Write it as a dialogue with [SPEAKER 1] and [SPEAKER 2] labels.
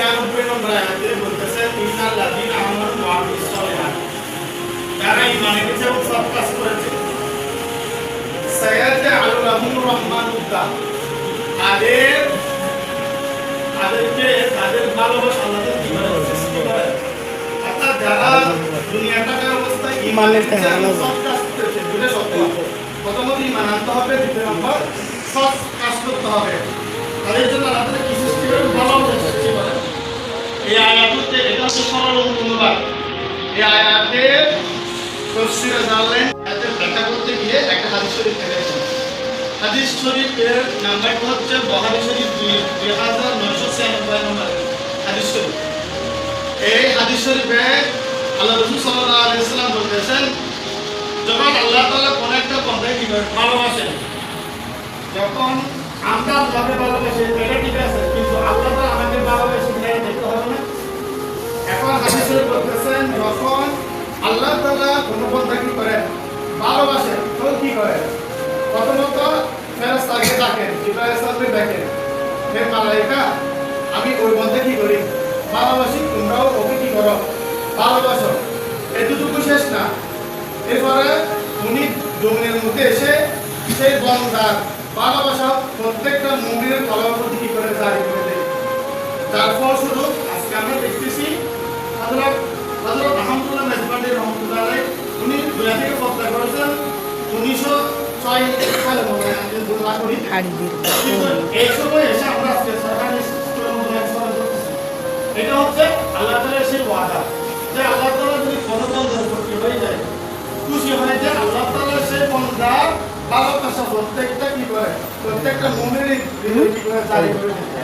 [SPEAKER 1] 96 নম্বর আয়াতে বলতেছে ইন্নাল লাযিনা আমানু ওয়া আমিলুস সালিহাত, যারা ঈমান এনেছে এবং সৎ কাজ করেছে, সায়াজআলু লাহুমুর রাহমানু উদ্দা, তাদের ভালোবাসা আল্লাহ কি করে সৃষ্টি করে। অর্থাৎ যারা দুনিয়াটাকে অবস্থায় ঈমান এনেছে এবং সৎ কাজ করেছে, দুটো শর্ত। প্রথমত ঈমান আনতে হবে, দ্বিতীয় নম্বর সৎ কাজ করতে হবে। তাদের জন্য আল্লাহ কি সৃষ্টি করে? ভালোবাসা সৃষ্টি করে। এই আয়াতে এটা হচ্ছে সরল অনুবাদ। এই আয়াতে তফসিরে জানলেন, আয়াতে ব্যাখ্যা করতে গিয়ে একটা হাদিস শরীফ পেয়েছেন। হাদিস শরীফের নাম্বারটা হচ্ছে বুখারী শরীফ 2996 নম্বর হাদিস শরীফ। এই হাদিস শরীফে আল্লাহ রাসূল সাল্লাল্লাহু আলাইহি ওয়াসাল্লাম বলেছেন, যখন আল্লাহ তাআলা কোন একটা বান্দাকে কি করে ভালোবাসেন, যখন আমরা আল্লাহকে ভালোবাসি এটা ঠিক আছে, কিন্তু আল্লাহ তাআলা আমাকে ভালোবাসেন এটা দেখতে হবে না। এখন হাদিস শরীফ বলতেছেন, যখন আল্লাহ তাআলা কোন বান্দাকে কি করে ভালোবাসেন, তো কি করে? প্রথমত ফেরেশতাকে ডাকেন, জিবরাইল সাহেবকে ডাকেন, হে মালায়েকা, আমি ওই বান্দাকে কি করি? ভালোবাসি, তোমরাও ওকে কি করো? ভালোবাসো। এতটুকু শেষ না, এরপরে উনি জমিনের মধ্যে এসে সেই বান্দার ভালোবাসা প্রত্যেকটা মুমিনের কলমের প্রতি কি করে জারি করে দেয়। যার ফলস্বরূপ আজকে আমরা দেখতেছি হযরত আহমদুল্লাহ মেজবান্ডি রহমাতুল্লাহ আলাইহি উনি দুনিয়া থেকে পত্তা করেছেন 1906 সালে মনে হয়, আমি বললাম করি এই সময় এসে আমরা আজকে সরকারি স্কুলের মধ্যে একসাথে করতেছি। এটা হচ্ছে আল্লাহ তাআলার সেই ওয়াদা, যে আল্লাহ তাআলা যদি কোনো বান্দার প্রতি হয়ে যায়, খুশি হয়, যে আল্লাহ তাআলা সেই বান্দার ভালোবাসা প্রত্যেকটা কি করে? প্রত্যেকটা মুমিনের হৃদয়ে কি করে জারি করে দেয়।